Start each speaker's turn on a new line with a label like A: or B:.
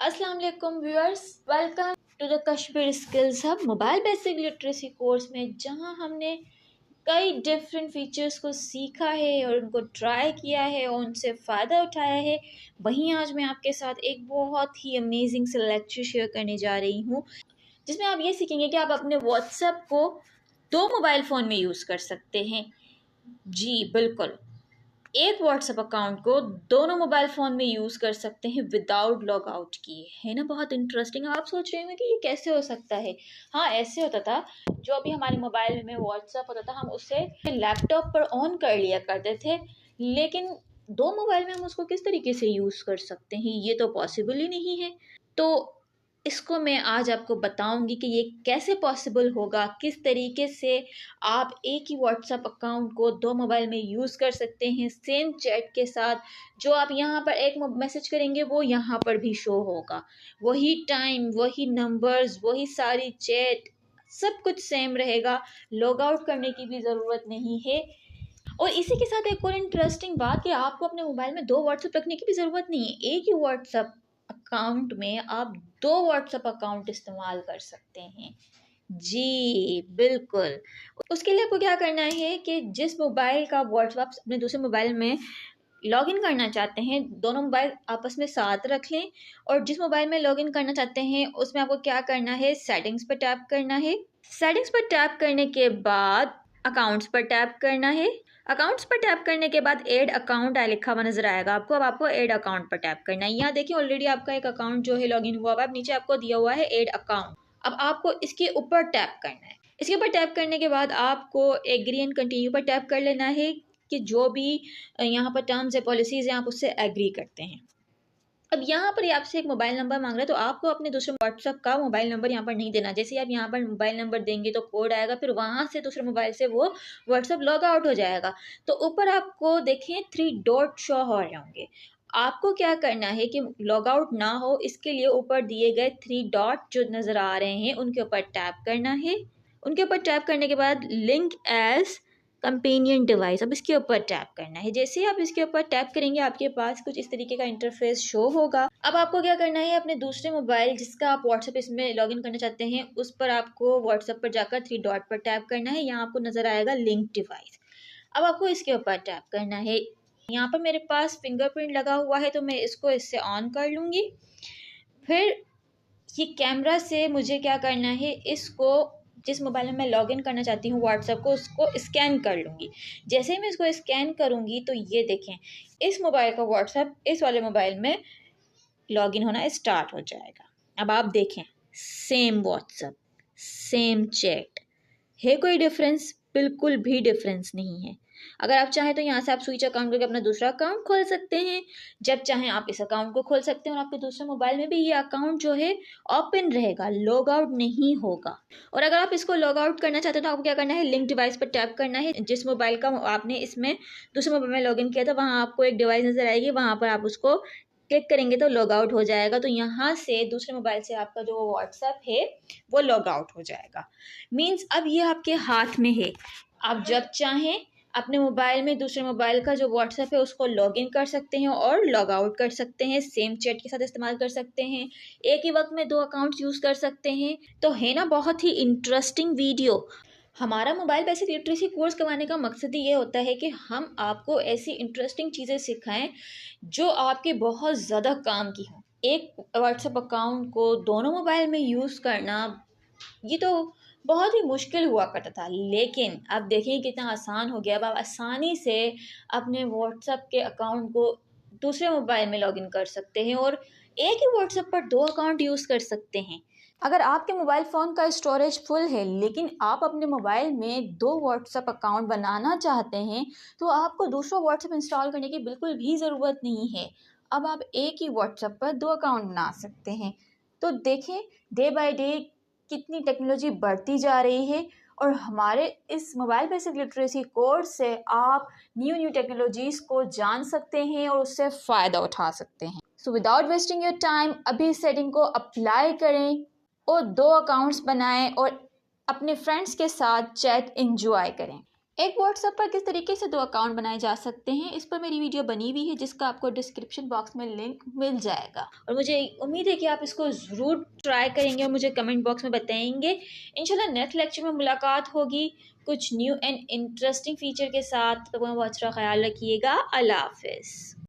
A: अस्सलाम वालेकुम viewers, welcome to the Kashmir skills hub mobile basic literacy course में, जहां हमने कई डिफरेंट फीचर्स को सीखा है और उनको ट्राई किया है और उनसे फ़ायदा उठाया है। वहीं आज मैं आपके साथ एक बहुत ही अमेजिंग से लेक्चर शेयर करने जा रही हूं, जिसमें आप ये सीखेंगे कि आप अपने व्हाट्सएप को दो मोबाइल फ़ोन में यूज़ कर सकते हैं। जी बिल्कुल, एक व्हाट्सएप अकाउंट को दोनों मोबाइल फ़ोन में यूज़ कर सकते हैं विदाउट लॉग आउट किए। है ना बहुत इंटरेस्टिंग। आप सोच रहे होंगे कि ये कैसे हो सकता है। हाँ, ऐसे होता था। जो अभी हमारे मोबाइल में व्हाट्सएप होता था, हम उसे लैपटॉप पर ऑन कर लिया करते थे, लेकिन दो मोबाइल में हम उसको किस तरीके से यूज़ कर सकते हैं, ये तो पॉसिबल ही नहीं है। तो इसको मैं आज आपको बताऊंगी कि ये कैसे पॉसिबल होगा, किस तरीके से आप एक ही व्हाट्सएप अकाउंट को दो मोबाइल में यूज़ कर सकते हैं सेम चैट के साथ। जो आप यहाँ पर एक मैसेज करेंगे वो यहाँ पर भी शो होगा, वही टाइम, वही नंबर्स, वही सारी चैट, सब कुछ सेम रहेगा। लॉग आउट करने की भी ज़रूरत नहीं है। और इसी के साथ एक और इंटरेस्टिंग बात कि आपको अपने मोबाइल में दो व्हाट्सएप रखने की भी ज़रूरत नहीं है। एक ही व्हाट्सएप अकाउंट में आप दो व्हाट्सएप अकाउंट इस्तेमाल कर सकते हैं। जी बिल्कुल। उसके लिए आपको क्या करना है कि जिस मोबाइल का व्हाट्सएप अपने दूसरे मोबाइल में लॉगिन करना चाहते हैं, दोनों मोबाइल आपस में साथ रख लें। और जिस मोबाइल में लॉगिन करना चाहते हैं उसमें आपको क्या करना है, सेटिंग्स पर टैप करना है। सेटिंग्स पर टैप करने के बाद अकाउंट्स पर टैप करना है। अकाउंट्स पर टैप करने के बाद ऐड अकाउंट लिखा हुआ नजर आएगा आपको। अब आपको ऐड अकाउंट पर टैप करना है। यहाँ देखिए ऑलरेडी आपका एक अकाउंट जो है लॉगिन हुआ हुआ है। अब नीचे आपको दिया हुआ है ऐड अकाउंट। अब आपको इसके ऊपर टैप करना है। इसके ऊपर टैप करने के बाद आपको एग्री एंड कंटिन्यू पर टैप कर लेना है कि जो भी यहाँ पर टर्म्स है, पॉलिसीज़ हैं, आप उससे एग्री करते हैं। अब यहाँ पर आपसे एक मोबाइल नंबर मांग रहा है, तो आपको अपने दूसरे व्हाट्सएप का मोबाइल नंबर यहाँ पर नहीं देना। जैसे आप यहाँ पर मोबाइल नंबर देंगे तो कोड आएगा, फिर वहाँ से दूसरे मोबाइल से वो व्हाट्सएप लॉग आउट हो जाएगा। तो ऊपर आपको देखें 3 डॉट शो हो रहे होंगे। आपको क्या करना है कि लॉग आउट ना हो, इसके लिए ऊपर दिए गए 3 डॉट जो नज़र आ रहे हैं उनके ऊपर टैप करना है। उनके ऊपर टैप करने के बाद लिंक एज कंपेनियन डिवाइस, अब इसके ऊपर टैप करना है। जैसे ही आप इसके ऊपर टैप करेंगे आपके पास कुछ इस तरीके का इंटरफेस शो होगा। अब आपको क्या करना है, अपने दूसरे मोबाइल जिसका आप व्हाट्सएप इसमें लॉगिन करना चाहते हैं उस पर आपको व्हाट्सएप पर जाकर 3 डॉट पर टैप करना है। यहाँ आपको नजर आएगा लिंक डिवाइस। अब आपको इसके ऊपर टैप करना है। यहाँ पर मेरे पास फिंगरप्रिंट लगा हुआ है तो मैं इसको इससे ऑन कर लूँगी। फिर ये कैमरा से मुझे क्या करना है, इसको जिस मोबाइल में मैं लॉगिन करना चाहती हूँ व्हाट्सएप को, उसको स्कैन कर लूँगी। जैसे ही मैं इसको स्कैन करूँगी तो ये देखें इस मोबाइल का व्हाट्सएप इस वाले मोबाइल में लॉगिन होना स्टार्ट हो जाएगा। अब आप देखें सेम व्हाट्सएप, सेम चैट, है कोई डिफरेंस? बिल्कुल भी डिफरेंस नहीं है। अगर आप चाहें तो यहाँ से आप स्विच अकाउंट करके अपना दूसरा अकाउंट खोल सकते हैं। जब चाहें आप इस अकाउंट को खोल सकते हैं और आपके दूसरे मोबाइल में भी ये अकाउंट जो है ओपन रहेगा, लॉग आउट नहीं होगा। और अगर आप इसको लॉग आउट करना चाहते हैं तो आपको क्या करना है, लिंक डिवाइस पर टैप करना है। जिस मोबाइल का आपने इसमें दूसरे मोबाइल में लॉगिन किया था वहाँ आपको एक डिवाइस नजर आएगी, वहाँ पर आप उसको क्लिक करेंगे तो लॉग आउट हो जाएगा। तो यहाँ से दूसरे मोबाइल से आपका जो व्हाट्सएप है वो लॉग आउट हो जाएगा। मीन्स अब ये आपके हाथ में है। आप जब चाहें अपने मोबाइल में दूसरे मोबाइल का जो व्हाट्सएप है उसको लॉगिन कर सकते हैं और लॉग आउट कर सकते हैं। सेम चैट के साथ इस्तेमाल कर सकते हैं। एक ही वक्त में दो अकाउंट यूज़ कर सकते हैं। तो है ना बहुत ही इंटरेस्टिंग वीडियो। हमारा मोबाइल बेसिक लिटरेसी कोर्स करवाने का मकसद ही ये होता है कि हम आपको ऐसी इंटरेस्टिंग चीज़ें सिखाएं जो आपके बहुत ज़्यादा काम की हों। एक व्हाट्सएप अकाउंट को दोनों मोबाइल में यूज़ करना ये तो बहुत ही मुश्किल हुआ करता था, लेकिन अब देखिए कितना आसान हो गया। अब आप आसानी से अपने व्हाट्सएप के अकाउंट को दूसरे मोबाइल में लॉगिन कर सकते हैं और एक ही व्हाट्सएप पर दो अकाउंट यूज़ कर सकते हैं। अगर आपके मोबाइल फ़ोन का स्टोरेज फुल है लेकिन आप अपने मोबाइल में दो व्हाट्सएप अकाउंट बनाना चाहते हैं तो आपको दूसरा व्हाट्सएप इंस्टॉल करने की बिल्कुल भी ज़रूरत नहीं है। अब आप एक ही व्हाट्सएप पर दो अकाउंट बना सकते हैं। तो देखें डे बाय डे कितनी टेक्नोलॉजी बढ़ती जा रही है और हमारे इस मोबाइल बेसिक लिटरेसी कोर्स से आप न्यू टेक्नोलॉजीज़ को जान सकते हैं और उससे फ़ायदा उठा सकते हैं। So without wasting your time अभी इस सेटिंग को अप्लाई करें और दो अकाउंट्स बनाएं और अपने फ्रेंड्स के साथ चैट एंजॉय करें। एक व्हाट्सएप पर किस तरीके से 2 अकाउंट बनाए जा सकते हैं, इस पर मेरी वीडियो बनी हुई है जिसका आपको डिस्क्रिप्शन बॉक्स में लिंक मिल जाएगा। और मुझे उम्मीद है कि आप इसको ज़रूर ट्राई करेंगे और मुझे कमेंट बॉक्स में बताएंगे। इंशाल्लाह नेक्स्ट लेक्चर में मुलाकात होगी कुछ न्यू एंड इंटरेस्टिंग फीचर के साथ। तो बहुत सारा ख्याल रखिएगा। अल्लाह हाफिज़।